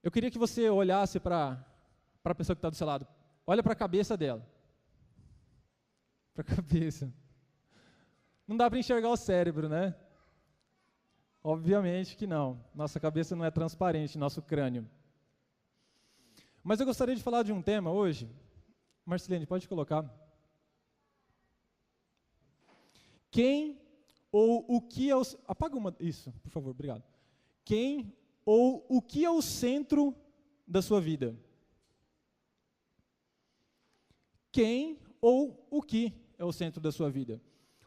Eu queria que você olhasse para a pessoa que está do seu lado. Olha para a cabeça dela. Para a cabeça. Não dá para enxergar o cérebro, né? Obviamente que não. Nossa cabeça não é transparente, nosso crânio. Mas eu gostaria de falar de um tema hoje. Marcelene, pode colocar. Quem ou o que é o... Apaga isso, por favor, obrigado. Quem ou o que é o centro da sua vida? Quem ou o que é o centro da sua vida?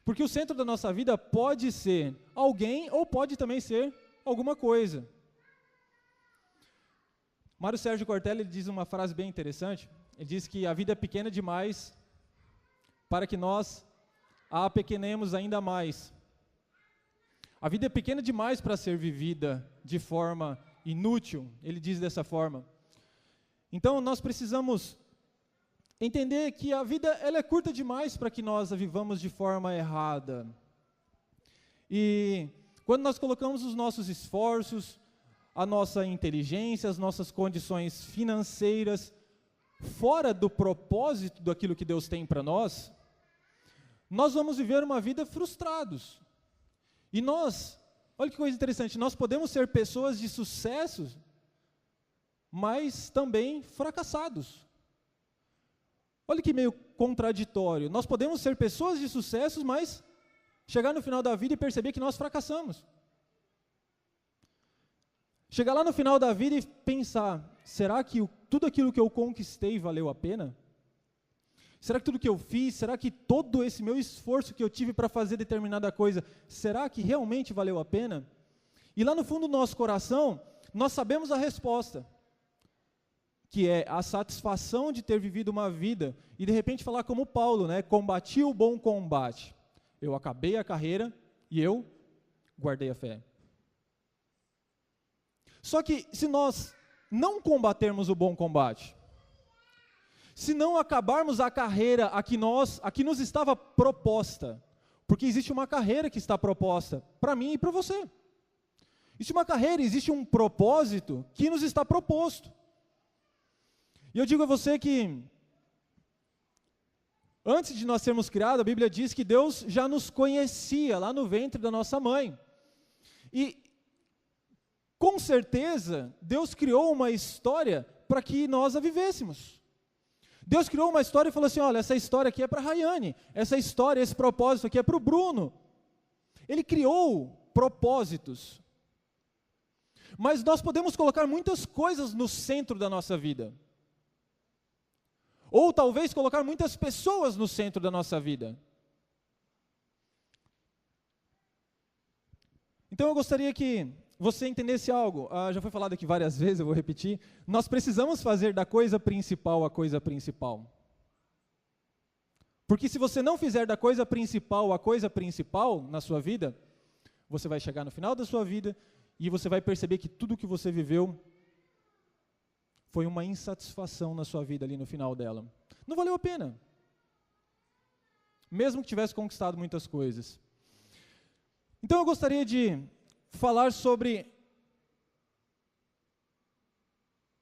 Porque o centro da nossa vida pode ser alguém ou pode também ser alguma coisa. Mário Sérgio Cortella ele diz uma frase bem interessante. Ele diz que a vida é pequena demais para que nós a apequenemos ainda mais. A vida é pequena demais para ser vivida de forma inútil, ele diz dessa forma. Então nós precisamos entender que a vida ela é curta demais para que nós a vivamos de forma errada. E quando nós colocamos os nossos esforços, a nossa inteligência, as nossas condições financeiras fora do propósito daquilo que Deus tem para nós vamos viver uma vida frustrados. E nós, olha que coisa interessante, nós podemos ser pessoas de sucesso, mas também fracassados. Olha que meio contraditório. Nós podemos ser pessoas de sucesso, mas chegar no final da vida e perceber que nós fracassamos. Chegar lá no final da vida e pensar, será que tudo aquilo que eu conquistei valeu a pena? Será que tudo que eu fiz, será que todo esse meu esforço que eu tive para fazer determinada coisa, será que realmente valeu a pena? E lá no fundo do nosso coração, nós sabemos a resposta, que é a satisfação de ter vivido uma vida, e de repente falar como Paulo, né? Combati o bom combate, eu acabei a carreira e eu guardei a fé. Só que se nós não combatermos o bom combate, se não acabarmos a carreira a que nos estava proposta, porque existe uma carreira que está proposta para mim e para você. Existe uma carreira, existe um propósito que nos está proposto. E eu digo a você que, antes de nós sermos criados, a Bíblia diz que Deus já nos conhecia lá no ventre da nossa mãe. E, com certeza, Deus criou uma história para que nós a vivêssemos. Deus criou uma história e falou assim, olha, essa história aqui é para a Rayane, essa história, esse propósito aqui é para o Bruno. Ele criou propósitos. Mas nós podemos colocar muitas coisas no centro da nossa vida. Ou talvez colocar muitas pessoas no centro da nossa vida. Então eu gostaria que você entendesse algo, já foi falado aqui várias vezes, eu vou repetir, nós precisamos fazer da coisa principal a coisa principal. Porque se você não fizer da coisa principal a coisa principal na sua vida, você vai chegar no final da sua vida e você vai perceber que tudo que você viveu foi uma insatisfação na sua vida ali no final dela. Não valeu a pena. Mesmo que tivesse conquistado muitas coisas. Então eu gostaria de falar sobre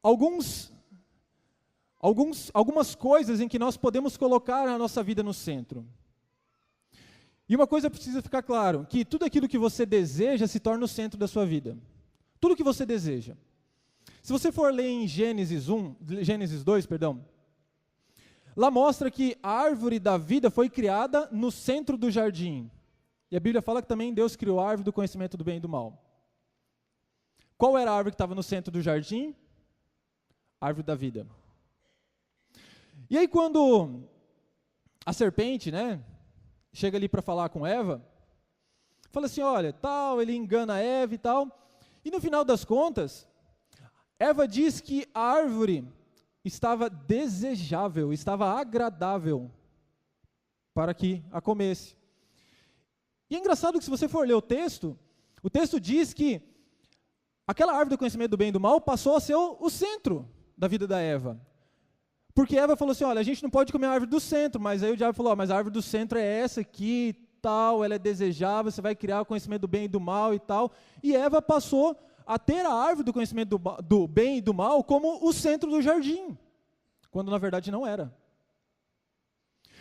algumas coisas em que nós podemos colocar a nossa vida no centro. E uma coisa precisa ficar claro, que tudo aquilo que você deseja se torna o centro da sua vida. Tudo que você deseja. Se você for ler em Gênesis 2, lá mostra que a árvore da vida foi criada no centro do jardim. E a Bíblia fala que também Deus criou a árvore do conhecimento do bem e do mal. Qual era a árvore que estava no centro do jardim? A árvore da vida. E aí quando a serpente, né, chega ali para falar com Eva, fala assim, olha, tal, ele engana Eva e tal, e no final das contas, Eva diz que a árvore estava desejável, estava agradável para que a comesse. E é engraçado que se você for ler o texto diz que aquela árvore do conhecimento do bem e do mal passou a ser o centro da vida da Eva. Porque Eva falou assim, olha, a gente não pode comer a árvore do centro, mas aí o diabo falou, mas a árvore do centro é essa aqui, tal, ela é desejável, você vai criar o conhecimento do bem e do mal e tal. E Eva passou a ter a árvore do conhecimento do bem e do mal como o centro do jardim, quando na verdade não era.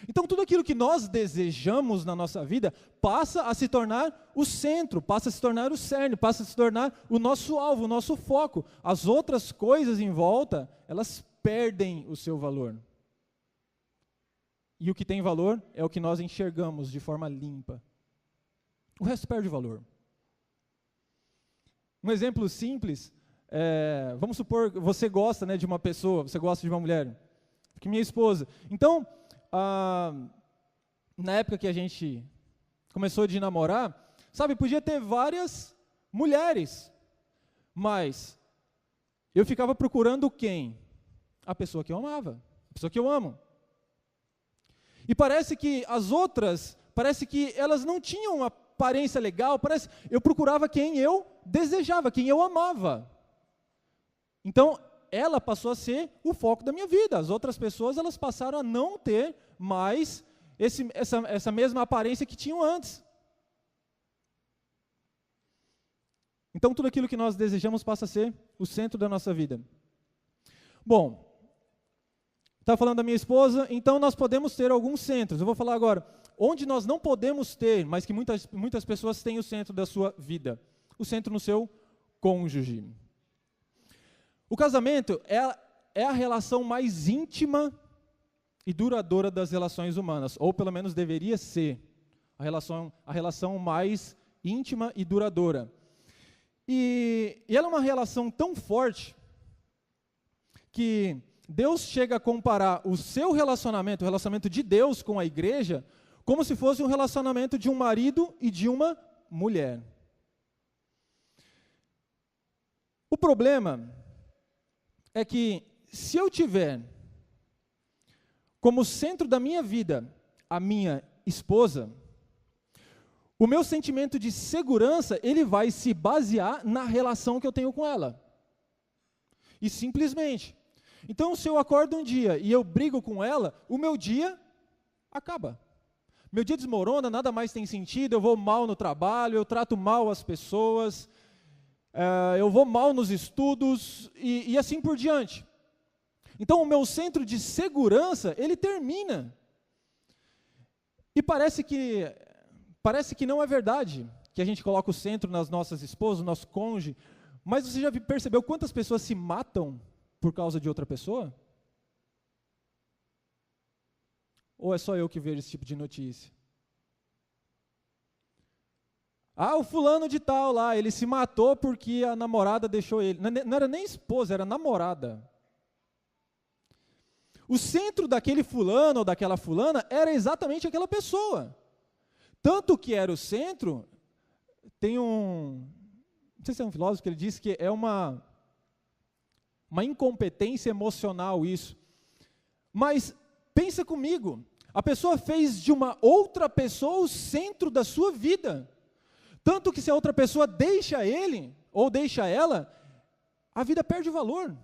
Então tudo aquilo que nós desejamos na nossa vida passa a se tornar o centro, passa a se tornar o cerne, passa a se tornar o nosso alvo, o nosso foco. As outras coisas em volta, elas perdem o seu valor. E o que tem valor é o que nós enxergamos de forma limpa. O resto perde valor. Um exemplo simples, vamos supor que você gosta, né, de uma pessoa, você gosta de uma mulher, que minha esposa. Então, na época que a gente começou de namorar, sabe, podia ter várias mulheres, mas eu ficava procurando quem? A pessoa que eu amava, a pessoa que eu amo. E parece que as outras, parece que elas não tinham uma aparência legal, eu procurava quem eu desejava, quem eu amava. Então, ela passou a ser o foco da minha vida. As outras pessoas, elas passaram a não ter mais essa mesma aparência que tinham antes. Então, tudo aquilo que nós desejamos passa a ser o centro da nossa vida. Bom, estava falando da minha esposa, então nós podemos ter alguns centros. Eu vou falar agora, onde nós não podemos ter, mas que muitas pessoas têm o centro da sua vida. O centro no seu cônjuge. O casamento é a relação mais íntima e duradoura das relações humanas, ou pelo menos deveria ser a relação mais íntima e duradoura. E ela é uma relação tão forte que Deus chega a comparar o seu relacionamento, o relacionamento de Deus com a igreja, como se fosse um relacionamento de um marido e de uma mulher. O problema é que, se eu tiver como centro da minha vida a minha esposa, o meu sentimento de segurança, ele vai se basear na relação que eu tenho com ela. E simplesmente. Então, se eu acordo um dia e eu brigo com ela, o meu dia acaba. Meu dia desmorona, nada mais tem sentido, eu vou mal no trabalho, eu trato mal as pessoas, eu vou mal nos estudos e assim por diante. Então, o meu centro de segurança, ele termina. E parece que não é verdade que a gente coloca o centro nas nossas esposas, no nosso cônjuge, mas você já percebeu quantas pessoas se matam por causa de outra pessoa? Ou é só eu que vejo esse tipo de notícia? O fulano de tal lá, ele se matou porque a namorada deixou ele. Não era nem esposa, era namorada. O centro daquele fulano ou daquela fulana era exatamente aquela pessoa. Tanto que era o centro, não sei se é um filósofo que ele diz que é uma incompetência emocional isso. Mas pensa comigo, a pessoa fez de uma outra pessoa o centro da sua vida. Tanto que se a outra pessoa deixa ele, ou deixa ela, a vida perde o valor.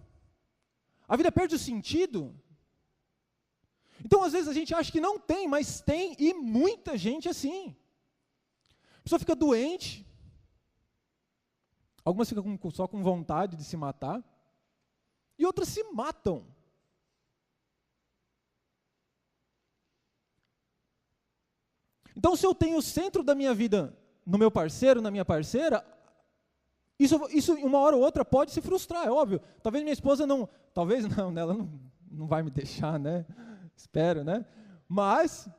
A vida perde o sentido. Então, às vezes, a gente acha que não tem, mas tem, e muita gente assim. A pessoa fica doente, algumas ficam só com vontade de se matar, e outras se matam. Então, se eu tenho o centro da minha vida no meu parceiro, na minha parceira, isso uma hora ou outra pode se frustrar, é óbvio. Talvez minha esposa ela não vai me deixar, né? Espero, né? Mas,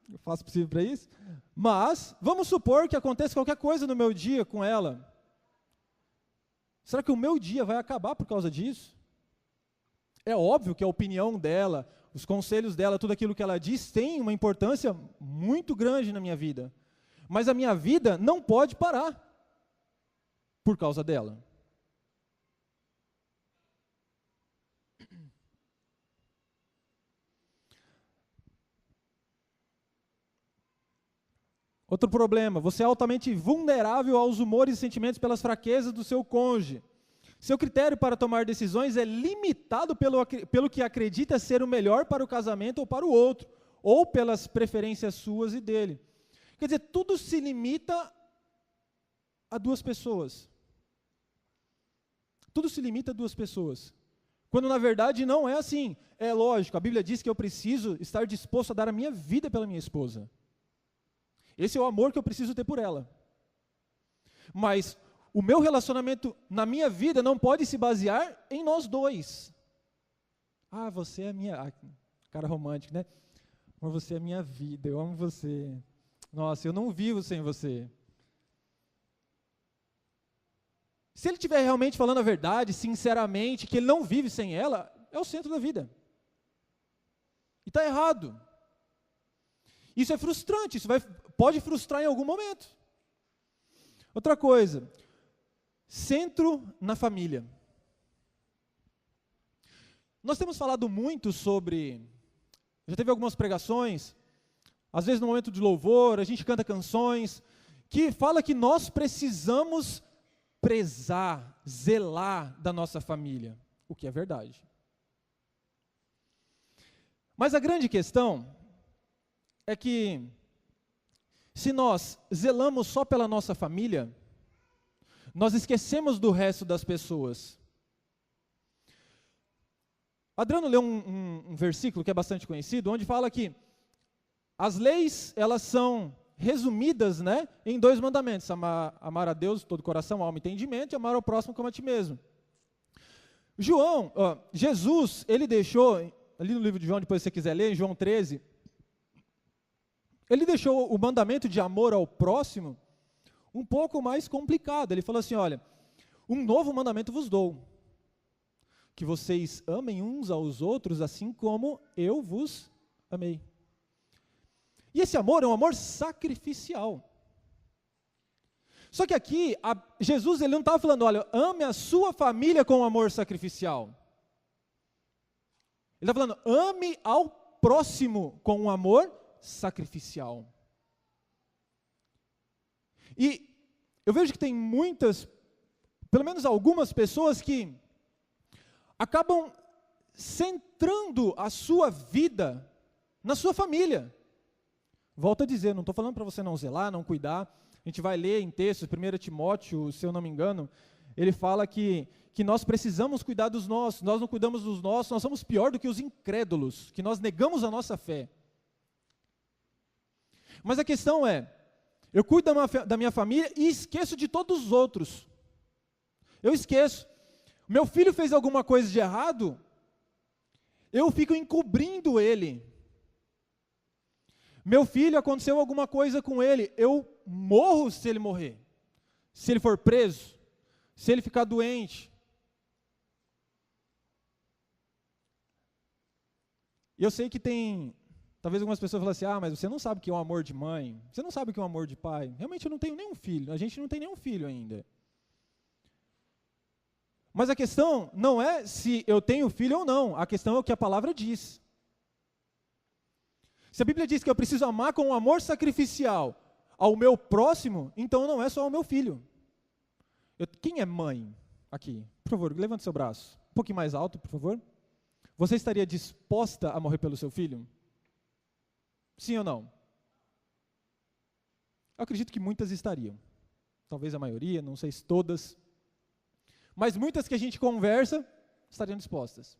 eu faço o possível para isso, mas, vamos supor que aconteça qualquer coisa no meu dia com ela. Será que o meu dia vai acabar por causa disso? É óbvio que a opinião dela, os conselhos dela, tudo aquilo que ela diz tem uma importância muito grande na minha vida. Mas a minha vida não pode parar por causa dela. Outro problema, você é altamente vulnerável aos humores e sentimentos pelas fraquezas do seu cônjuge. Seu critério para tomar decisões é limitado pelo que acredita ser o melhor para o casamento ou para o outro, ou pelas preferências suas e dele. Quer dizer, tudo se limita a duas pessoas. tudo se limita a duas pessoas. Quando na verdade não é assim. É lógico, a Bíblia diz que eu preciso estar disposto a dar a minha vida pela minha esposa. Esse é o amor que eu preciso ter por ela. Mas o meu relacionamento na minha vida não pode se basear em nós dois. Ah, você é a minha... Ah, cara romântico, né? Amor, você é a minha vida, eu amo você. Nossa, eu não vivo sem você. Se ele estiver realmente falando a verdade, sinceramente, que ele não vive sem ela, é o centro da vida. E está errado. Isso é frustrante, pode frustrar em algum momento. Outra coisa, centro na família. Nós temos falado muito sobre, já teve algumas pregações, às vezes no momento de louvor, a gente canta canções, que fala que nós precisamos prezar, zelar da nossa família, o que é verdade. Mas a grande questão é que, se nós zelamos só pela nossa família, nós esquecemos do resto das pessoas. Adriano leu um versículo que é bastante conhecido, onde fala que as leis, elas são resumidas, né, em 2 mandamentos: amar a Deus de todo o coração, alma e entendimento, e amar ao próximo como a ti mesmo. Jesus, ele deixou, ali no livro de João, depois se você quiser ler, em João 13, ele deixou o mandamento de amor ao próximo um pouco mais complicado. Ele falou assim, olha, um novo mandamento vos dou, que vocês amem uns aos outros assim como eu vos amei. E esse amor é um amor sacrificial. Só que aqui, Jesus ele não estava falando, olha, ame a sua família com amor sacrificial. Ele está falando, ame ao próximo com um amor sacrificial. E eu vejo que tem muitas, pelo menos algumas pessoas que acabam centrando a sua vida na sua família. Volto a dizer, não estou falando para você não zelar, não cuidar. A gente vai ler em textos, 1 Timóteo, se eu não me engano, ele fala que nós precisamos cuidar dos nossos, nós não cuidamos dos nossos, nós somos pior do que os incrédulos, que nós negamos a nossa fé. Mas a questão é, eu cuido da minha família e esqueço de todos os outros. Eu esqueço. Meu filho fez alguma coisa de errado, eu fico encobrindo ele. Meu filho, aconteceu alguma coisa com ele, eu morro se ele morrer. Se ele for preso, se ele ficar doente. E eu sei que tem, talvez algumas pessoas falem assim, mas você não sabe o que é um amor de mãe, você não sabe o que é um amor de pai. Realmente eu não tenho nenhum filho, a gente não tem nenhum filho ainda. Mas a questão não é se eu tenho filho ou não, a questão é o que a palavra diz. Se a Bíblia diz que eu preciso amar com um amor sacrificial ao meu próximo, então não é só ao meu filho. Quem é mãe aqui? Por favor, levante seu braço. Um pouquinho mais alto, por favor. Você estaria disposta a morrer pelo seu filho? Sim ou não? Eu acredito que muitas estariam. Talvez a maioria, não sei se todas. Mas muitas que a gente conversa estariam dispostas.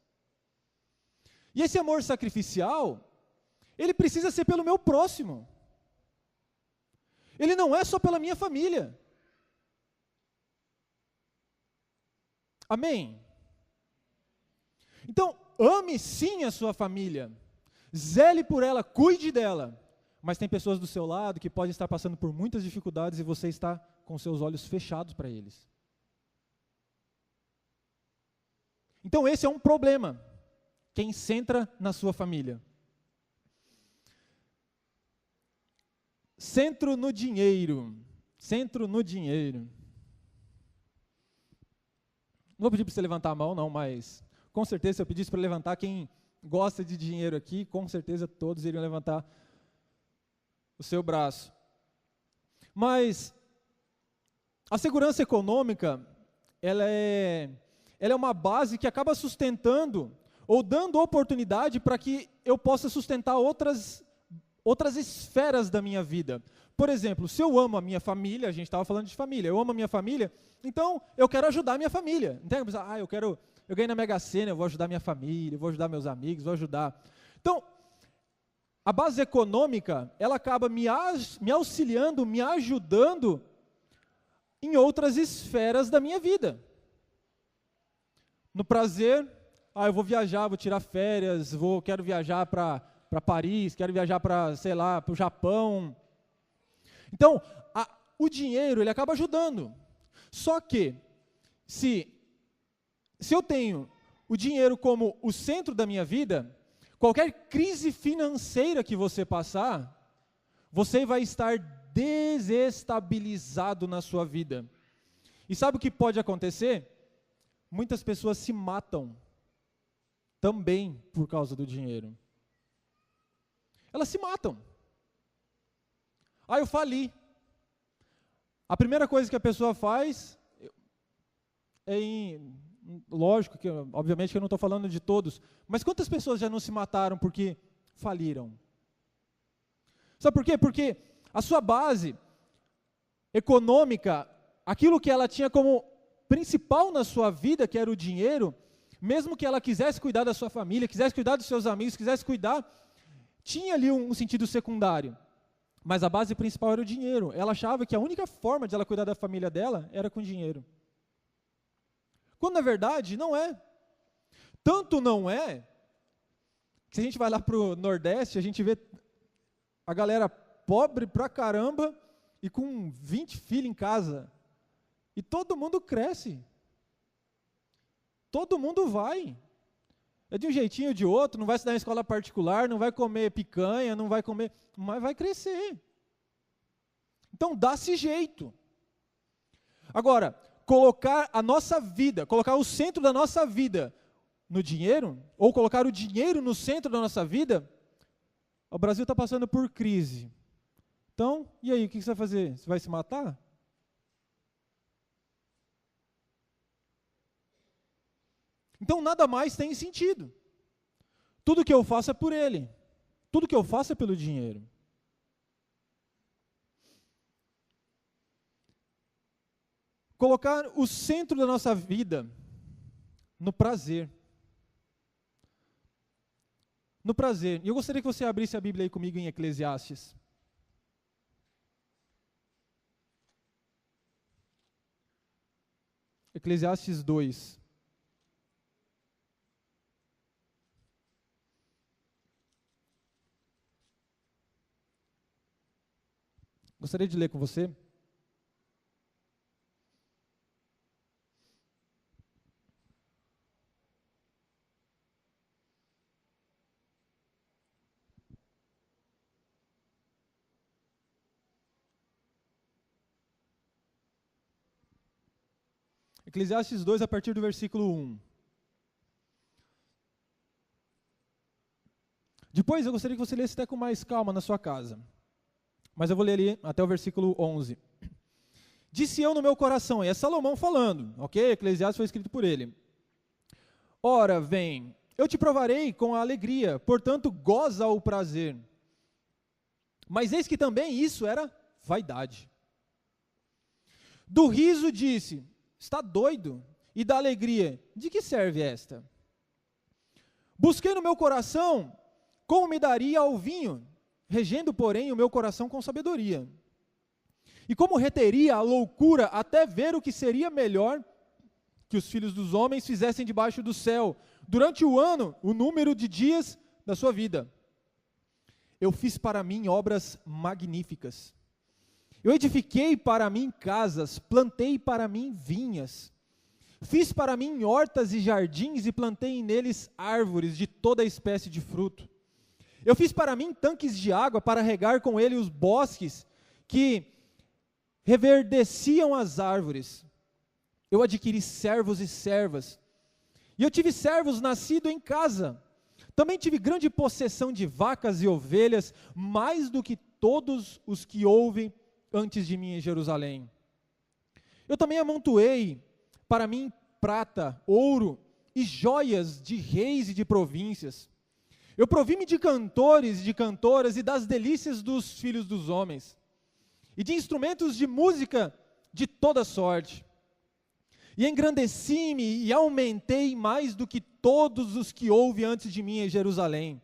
E esse amor sacrificial, ele precisa ser pelo meu próximo. Ele não é só pela minha família. Amém? Então, ame sim a sua família. Zele por ela, cuide dela. Mas tem pessoas do seu lado que podem estar passando por muitas dificuldades e você está com seus olhos fechados para eles. Então esse é um problema. Quem centra na sua família. Centro no dinheiro. Centro no dinheiro. Não vou pedir para você levantar a mão, não, mas com certeza se eu pedisse para levantar, quem gosta de dinheiro aqui, com certeza todos iriam levantar o seu braço. Mas a segurança econômica, ela é uma base que acaba sustentando ou dando oportunidade para que eu possa sustentar outras esferas da minha vida. Por exemplo, se eu amo a minha família, a gente estava falando de família, eu amo a minha família, então eu quero ajudar a minha família. Entende? Eu ganhei na Mega Sena, eu vou ajudar minha família, eu vou ajudar meus amigos, vou ajudar. Então, a base econômica, ela acaba me auxiliando, me ajudando em outras esferas da minha vida. No prazer, eu vou viajar, vou tirar férias, quero viajar para Paris, quero viajar para, sei lá, para o Japão. Então, o dinheiro, ele acaba ajudando. Só que, se eu tenho o dinheiro como o centro da minha vida, qualquer crise financeira que você passar, você vai estar desestabilizado na sua vida. E sabe o que pode acontecer? Muitas pessoas se matam também por causa do dinheiro. Elas se matam. Eu fali. A primeira coisa que a pessoa faz, lógico que, obviamente que eu não estou falando de todos, mas quantas pessoas já não se mataram porque faliram? Sabe por quê? Porque a sua base econômica, aquilo que ela tinha como principal na sua vida, que era o dinheiro, mesmo que ela quisesse cuidar da sua família, quisesse cuidar dos seus amigos, quisesse cuidar, tinha ali um sentido secundário. Mas a base principal era o dinheiro. Ela achava que a única forma de ela cuidar da família dela era com dinheiro. Quando na verdade não é. Tanto não é, que se a gente vai lá para o Nordeste, a gente vê a galera pobre pra caramba e com 20 filhos em casa. E todo mundo cresce. Todo mundo vai. É de um jeitinho ou de outro, não vai estudar em escola particular, não vai comer picanha, não vai comer, mas vai crescer. Então dá-se jeito. Agora, colocar a nossa vida, colocar o centro da nossa vida no dinheiro, ou colocar o dinheiro no centro da nossa vida, o Brasil está passando por crise. Então, e aí, o que você vai fazer? Você vai se matar? Então nada mais tem sentido. Tudo que eu faço é por ele. Tudo que eu faço é pelo dinheiro. Colocar o centro da nossa vida no prazer. No prazer. E eu gostaria que você abrisse a Bíblia aí comigo em Eclesiastes. Eclesiastes 2. Gostaria de ler com você. Eclesiastes 2, a partir do versículo 1. Depois eu gostaria que você lesse até com mais calma na sua casa. Mas eu vou ler ali até o versículo 11. Disse eu no meu coração, e é Salomão falando, ok? Eclesiastes foi escrito por ele. Ora, vem, eu te provarei com a alegria, portanto, goza o prazer. Mas eis que também isso era vaidade. Do riso disse, está doido? E da alegria, de que serve esta? Busquei no meu coração, como me daria ao vinho, regendo, porém, o meu coração com sabedoria. E como reteria a loucura até ver o que seria melhor que os filhos dos homens fizessem debaixo do céu, durante o ano, o número de dias da sua vida. Eu fiz para mim obras magníficas. Eu edifiquei para mim casas, plantei para mim vinhas. Fiz para mim hortas e jardins e plantei neles árvores de toda espécie de fruto. Eu fiz para mim tanques de água para regar com ele os bosques que reverdeciam as árvores. Eu adquiri servos e servas. E eu tive servos nascidos em casa. Também tive grande possessão de vacas e ovelhas, mais do que todos os que houve antes de mim em Jerusalém. Eu também amontoei para mim prata, ouro e joias de reis e de províncias. Eu provi-me de cantores e de cantoras e das delícias dos filhos dos homens, e de instrumentos de música de toda sorte. E engrandeci-me e aumentei mais do que todos os que houve antes de mim em Jerusalém.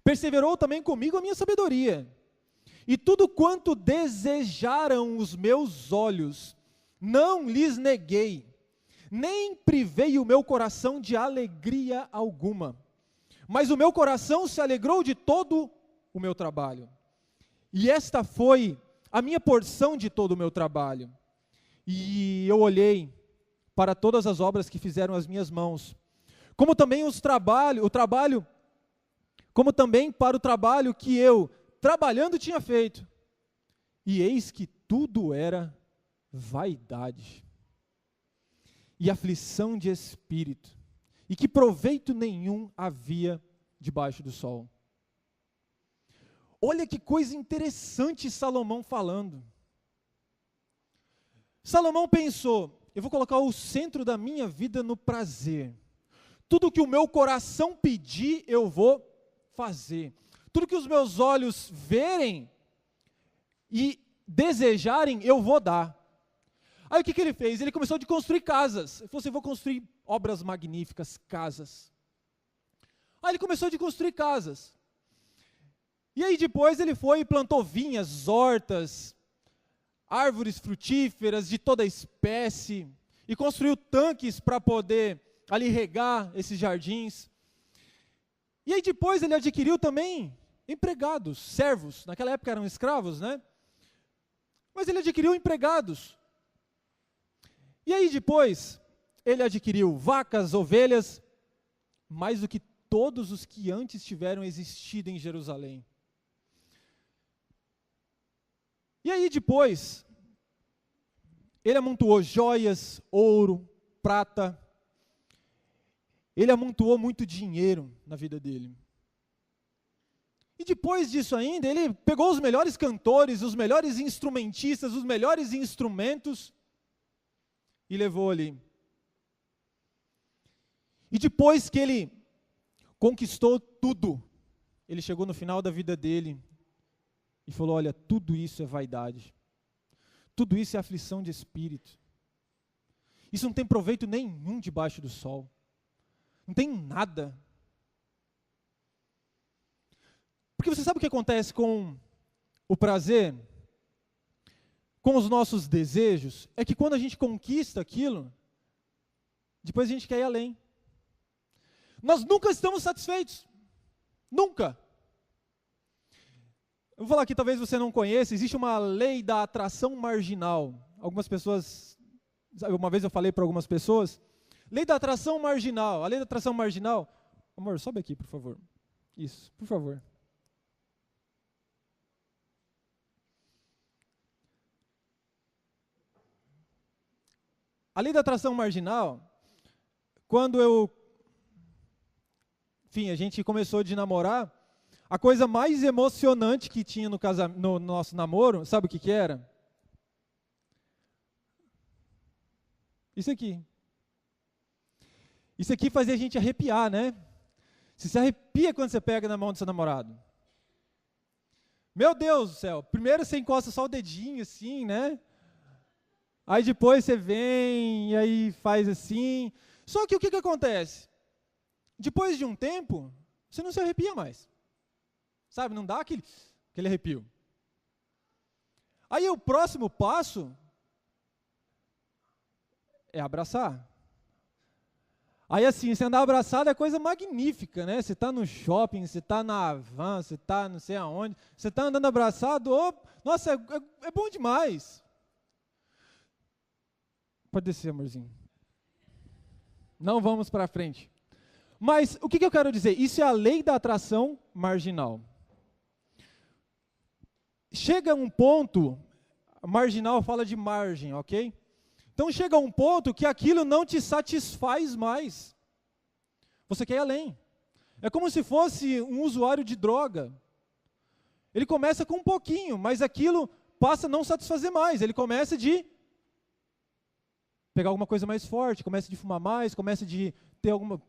Perseverou também comigo a minha sabedoria. E tudo quanto desejaram os meus olhos, não lhes neguei, nem privei o meu coração de alegria alguma. Mas o meu coração se alegrou de todo o meu trabalho. E esta foi a minha porção de todo o meu trabalho. E eu olhei para todas as obras que fizeram as minhas mãos, como também como também para o trabalho que eu, trabalhando, tinha feito. E eis que tudo era vaidade e aflição de espírito, e que proveito nenhum havia debaixo do sol. Olha que coisa interessante Salomão falando. Salomão pensou: eu vou colocar o centro da minha vida no prazer. Tudo que o meu coração pedir, eu vou fazer. Tudo que os meus olhos verem e desejarem, eu vou dar. Aí o que ele fez? Ele começou a construir casas. Ele falou assim: vou construir obras magníficas, casas. Aí ele começou a construir casas. E aí depois ele foi e plantou vinhas, hortas, árvores frutíferas de toda espécie, e construiu tanques para poder ali regar esses jardins. E aí depois ele adquiriu também empregados, servos. Naquela época eram escravos, né? Mas ele adquiriu empregados. E aí depois, ele adquiriu vacas, ovelhas, mais do que todos os que antes tiveram existido em Jerusalém. E aí depois, ele amontoou joias, ouro, prata. Ele amontoou muito dinheiro na vida dele. E depois disso ainda, ele pegou os melhores cantores, os melhores instrumentistas, os melhores instrumentos, e levou ali. E depois que ele conquistou tudo, ele chegou no final da vida dele e falou: olha, tudo isso é vaidade. Tudo isso é aflição de espírito. Isso não tem proveito nenhum debaixo do sol. Não tem nada. Porque você sabe o que acontece com o prazer? Com os nossos desejos? É que quando a gente conquista aquilo, depois a gente quer ir além. Nós nunca estamos satisfeitos. Nunca. Eu vou falar aqui, talvez você não conheça, existe uma lei da atração marginal. Algumas pessoas, uma vez eu falei para algumas pessoas, lei da atração marginal. A lei da atração marginal, amor, sobe aqui, por favor. Isso, por favor. A lei da atração marginal, quando a gente começou de namorar, a coisa mais emocionante que tinha no nosso namoro, sabe o que era? Isso aqui. Isso aqui fazia a gente arrepiar, né? Você se arrepia quando você pega na mão do seu namorado. Meu Deus do céu, primeiro você encosta só o dedinho assim, né? Aí depois você vem e aí faz assim. Só que o que acontece? Depois de um tempo, você não se arrepia mais. Sabe, não dá aquele arrepio. Aí o próximo passo é abraçar. Aí assim, você andar abraçado é coisa magnífica, né? Você está no shopping, você está na van, você está não sei aonde, você está andando abraçado, nossa, é bom demais. Pode descer, amorzinho. Não vamos para frente. Mas o que eu quero dizer? Isso é a lei da atração marginal. Chega um ponto, marginal fala de margem, ok? Então chega um ponto que aquilo não te satisfaz mais. Você quer ir além. É como se fosse um usuário de droga. Ele começa com um pouquinho, mas aquilo passa a não satisfazer mais. Ele começa de pegar alguma coisa mais forte, começa de fumar mais, começa de ter alguma...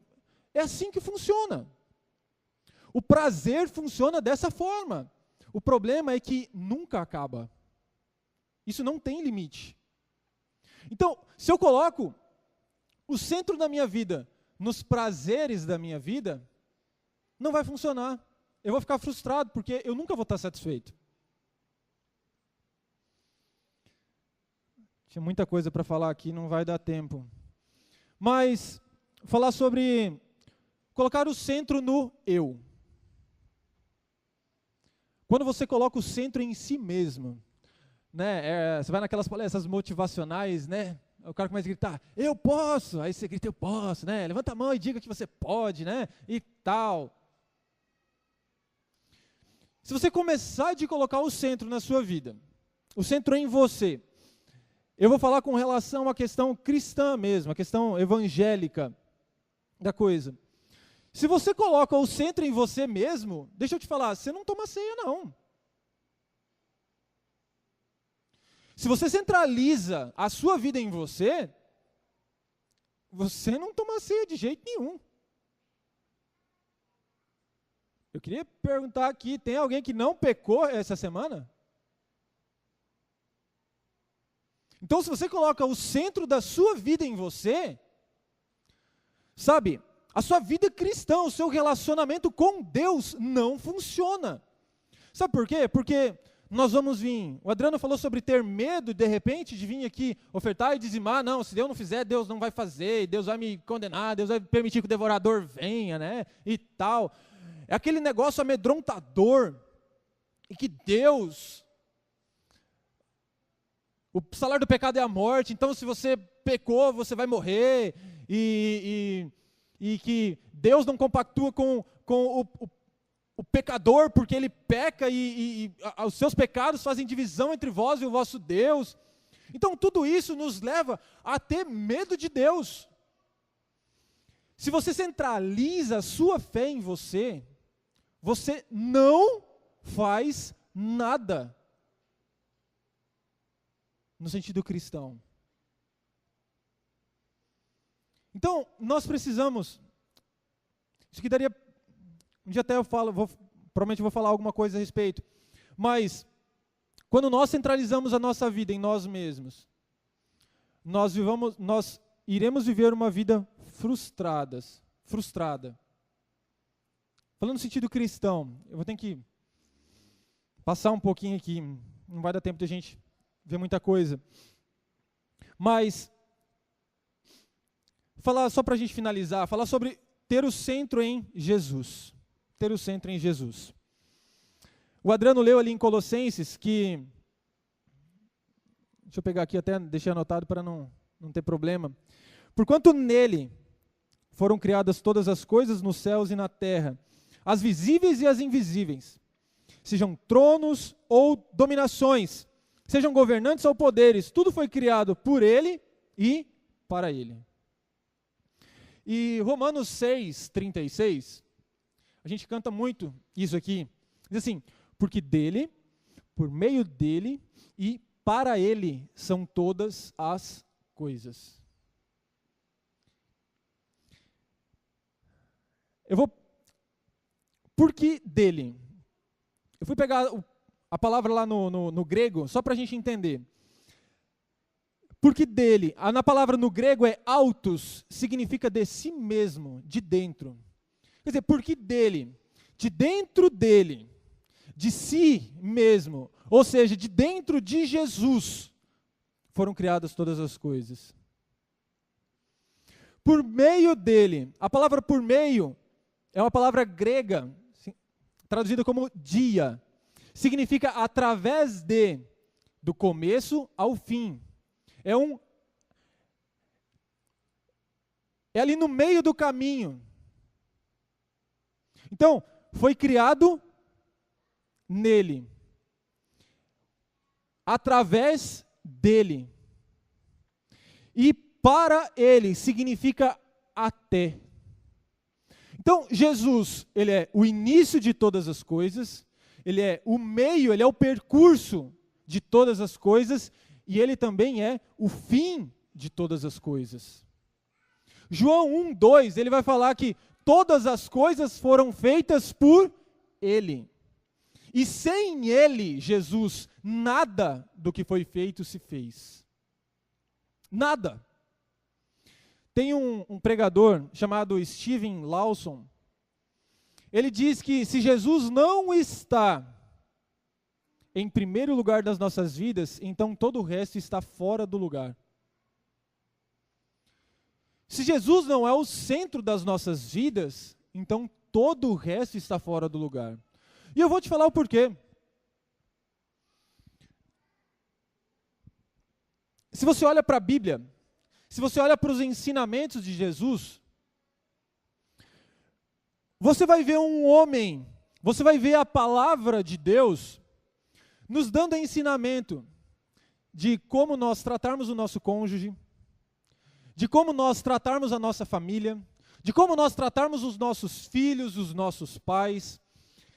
É assim que funciona. O prazer funciona dessa forma. O problema é que nunca acaba. Isso não tem limite. Então, se eu coloco o centro da minha vida nos prazeres da minha vida, não vai funcionar. Eu vou ficar frustrado, porque eu nunca vou estar satisfeito. Tinha muita coisa para falar aqui, não vai dar tempo. Mas, falar sobre colocar o centro no eu. Quando você coloca o centro em si mesmo, né, você vai naquelas palestras motivacionais, né, o cara começa a gritar, eu posso, aí você grita, eu posso, né, levanta a mão e diga que você pode, né, e tal. Se você começar de colocar o centro na sua vida, o centro em você, eu vou falar com relação à questão cristã mesmo, a questão evangélica da coisa. Se você coloca o centro em você mesmo, deixa eu te falar, você não toma ceia não. Se você centraliza a sua vida em você, você não toma ceia de jeito nenhum. Eu queria perguntar aqui, tem alguém que não pecou essa semana? Então, se você coloca o centro da sua vida em você, sabe, a sua vida cristã, o seu relacionamento com Deus não funciona. Sabe por quê? Porque nós vamos vir, o Adriano falou sobre ter medo, de repente, de vir aqui ofertar e dizimar, não, se Deus não fizer, Deus não vai fazer, Deus vai me condenar, Deus vai permitir que o devorador venha, né, e tal. É aquele negócio amedrontador, e que Deus, o salário do pecado é a morte, então se você pecou, você vai morrer, e que Deus não compactua com o pecador, porque ele peca e os seus pecados fazem divisão entre vós e o vosso Deus. Então tudo isso nos leva a ter medo de Deus. Se você centraliza a sua fé em você, você não faz nada no sentido cristão. Então, nós precisamos, isso que daria, um dia até eu falo, provavelmente vou falar alguma coisa a respeito, mas, quando nós centralizamos a nossa vida em nós mesmos, nós iremos viver uma vida frustrada. Falando no sentido cristão, eu vou ter que passar um pouquinho aqui, não vai dar tempo de a gente ver muita coisa, mas falar, só para a gente finalizar, falar sobre ter o centro em Jesus. Ter o centro em Jesus. O Adriano leu ali em Colossenses que, deixa eu pegar aqui, até deixei anotado para não ter problema. Porquanto nele foram criadas todas as coisas nos céus e na terra, as visíveis e as invisíveis, sejam tronos ou dominações, sejam governantes ou poderes, tudo foi criado por ele e para ele. E Romanos 6:36, a gente canta muito isso aqui, diz assim, porque dele, por meio dele e para ele são todas as coisas. Por que dele? Eu fui pegar a palavra lá no grego, só para a gente entender. Porque dele, na palavra no grego é autos, significa de si mesmo, de dentro. Quer dizer, porque dele, de dentro dele, de si mesmo, ou seja, de dentro de Jesus, foram criadas todas as coisas. Por meio dele, a palavra por meio é uma palavra grega, traduzida como dia, significa através de, do começo ao fim. É ali no meio do caminho. Então, foi criado nele, através dele. E para ele significa até. Então, Jesus, ele é o início de todas as coisas, ele é o meio, ele é o percurso de todas as coisas, e ele também é o fim de todas as coisas. João 1:2, ele vai falar que todas as coisas foram feitas por Ele. E sem Ele, Jesus, nada do que foi feito se fez. Nada. Tem um pregador chamado Steven Lawson. Ele diz que se Jesus não está em primeiro lugar das nossas vidas, então todo o resto está fora do lugar. Se Jesus não é o centro das nossas vidas, então todo o resto está fora do lugar. E eu vou te falar o porquê. Se você olha para a Bíblia, se você olha para os ensinamentos de Jesus, você vai ver um homem, você vai ver a palavra de Deus nos dando ensinamento de como nós tratarmos o nosso cônjuge, de como nós tratarmos a nossa família, de como nós tratarmos os nossos filhos, os nossos pais,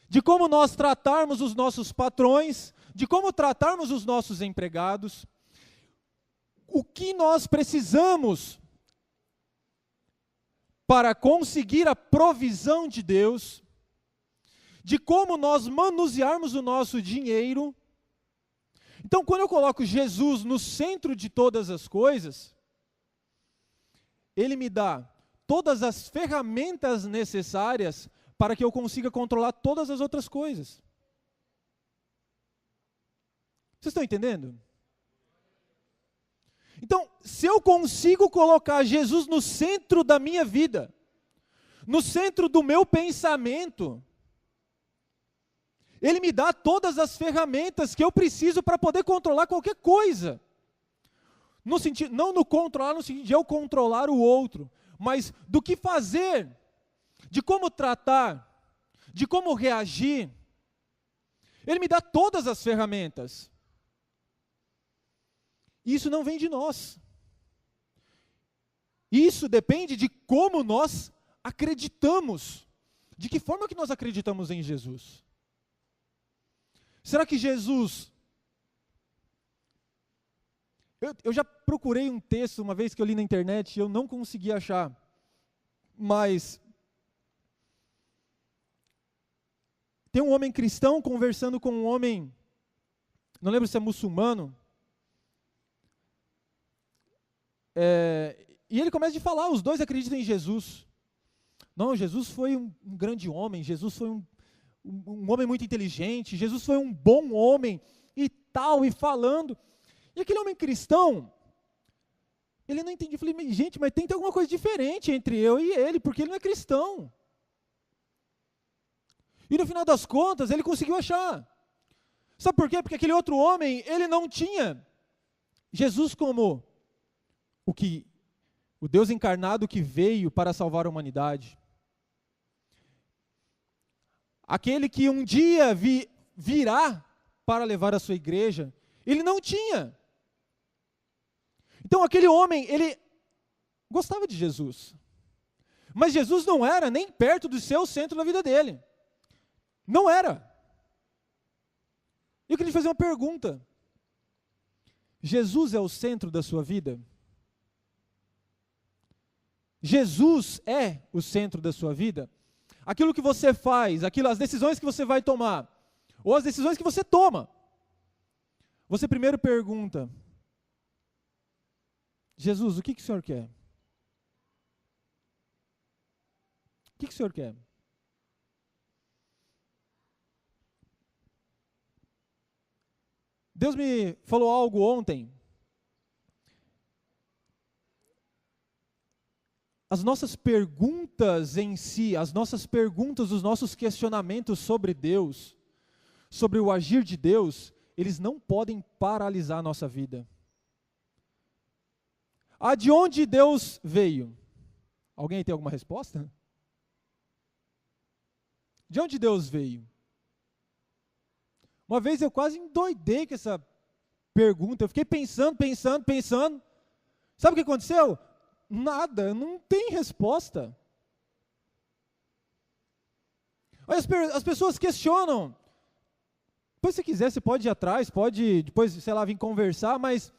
de como nós tratarmos os nossos patrões, de como tratarmos os nossos empregados, o que nós precisamos para conseguir a provisão de Deus, de como nós manusearmos o nosso dinheiro. Então, quando eu coloco Jesus no centro de todas as coisas, Ele me dá todas as ferramentas necessárias para que eu consiga controlar todas as outras coisas. Vocês estão entendendo? Então, se eu consigo colocar Jesus no centro da minha vida, no centro do meu pensamento, Ele me dá todas as ferramentas que eu preciso para poder controlar qualquer coisa. No sentido, não no controlar, no sentido de eu controlar o outro, mas do que fazer, de como tratar, de como reagir. Ele me dá todas as ferramentas. Isso não vem de nós. Isso depende de como nós acreditamos. De que forma que nós acreditamos em Jesus? Será que Jesus... Eu já procurei um texto uma vez que eu li na internet e eu não consegui achar. Mas tem um homem cristão conversando com um homem, não lembro se é muçulmano, e ele começa a falar, os dois acreditam em Jesus. Não, Jesus foi um grande homem, Jesus foi um homem muito inteligente, Jesus foi um bom homem, e tal, e falando. E aquele homem cristão, ele não entendia. Eu falei, gente, mas tem que ter alguma coisa diferente entre eu e ele, porque ele não é cristão. E no final das contas, ele conseguiu achar. Sabe por quê? Porque aquele outro homem, ele não tinha Jesus como o Deus encarnado que veio para salvar a humanidade. Aquele que um dia virá para levar a sua igreja, ele não tinha. Então aquele homem, ele gostava de Jesus. Mas Jesus não era nem perto do seu centro da vida dele. Não era. Eu queria te fazer uma pergunta. Jesus é o centro da sua vida? Jesus é o centro da sua vida? Aquilo que você faz, as decisões que você vai tomar, ou as decisões que você toma, você primeiro pergunta, Jesus, o que o Senhor quer? O que o Senhor quer? Deus me falou algo ontem. As nossas perguntas em si, as nossas perguntas, os nossos questionamentos sobre Deus, sobre o agir de Deus, eles não podem paralisar a nossa vida. De onde Deus veio? Alguém tem alguma resposta? De onde Deus veio? Uma vez eu quase endoidei com essa pergunta, eu fiquei pensando. Sabe o que aconteceu? Nada, não tem resposta. As pessoas questionam. Depois, se quiser, você pode ir atrás, pode depois, vir conversar, mas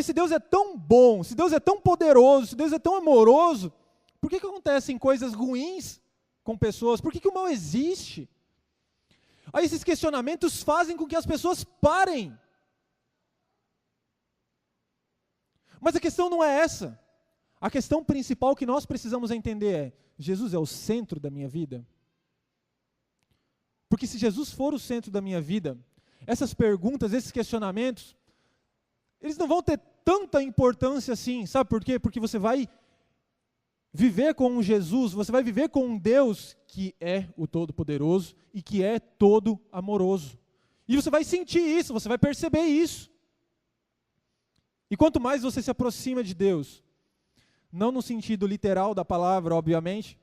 se Deus é tão bom, se Deus é tão poderoso, se Deus é tão amoroso, por que acontecem coisas ruins com pessoas? Por que que o mal existe? Aí esses questionamentos fazem com que as pessoas parem. Mas a questão não é essa. A questão principal que nós precisamos entender é: Jesus é o centro da minha vida? Porque se Jesus for o centro da minha vida, essas perguntas, esses questionamentos, eles não vão ter tanta importância assim. Sabe por quê? Porque você vai viver com um Jesus, você vai viver com um Deus que é o Todo-Poderoso e que é todo amoroso. E você vai sentir isso, você vai perceber isso. E quanto mais você se aproxima de Deus, não no sentido literal da palavra, obviamente,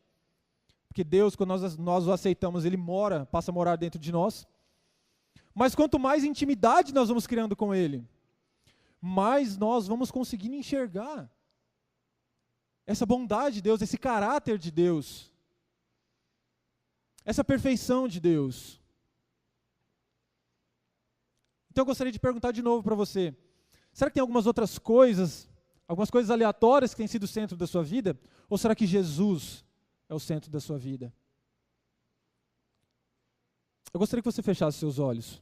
porque Deus, quando nós o aceitamos, Ele passa a morar dentro de nós. Mas quanto mais intimidade nós vamos criando com Ele, mais nós vamos conseguindo enxergar essa bondade de Deus, esse caráter de Deus, essa perfeição de Deus. Então eu gostaria de perguntar de novo para você: será que tem algumas outras coisas, algumas coisas aleatórias que têm sido o centro da sua vida? Ou será que Jesus é o centro da sua vida? Eu gostaria que você fechasse seus olhos.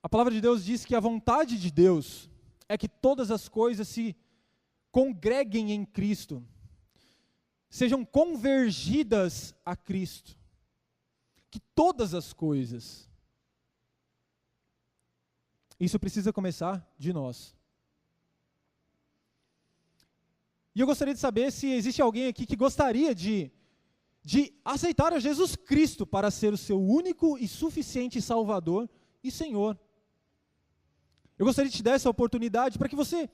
A palavra de Deus diz que a vontade de Deus é que todas as coisas se congreguem em Cristo, sejam convergidas a Cristo. Que todas as coisas. Isso precisa começar de nós. E eu gostaria de saber se existe alguém aqui que gostaria de aceitar a Jesus Cristo para ser o seu único e suficiente Salvador e Senhor. Eu gostaria de te dar essa oportunidade para que você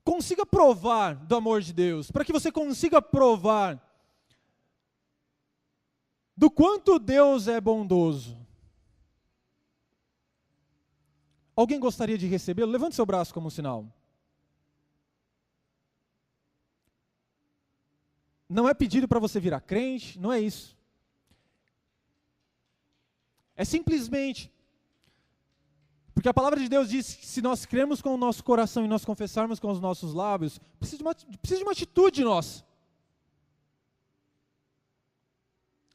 consiga provar do amor de Deus, para que você consiga provar do quanto Deus é bondoso. Alguém gostaria de recebê-lo? Levante seu braço como um sinal. Não é pedido para você virar crente, não é isso. É simplesmente porque a palavra de Deus diz que se nós cremos com o nosso coração e nós confessarmos com os nossos lábios, precisa de uma atitude nossa.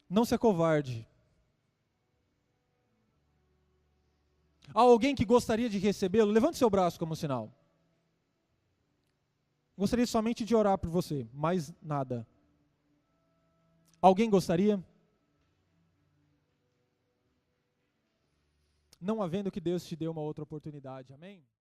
Não se acovarde. Há alguém que gostaria de recebê-lo? Levante seu braço como sinal. Gostaria somente de orar por você, mais nada. Alguém gostaria? Não havendo, que Deus te dê uma outra oportunidade, amém?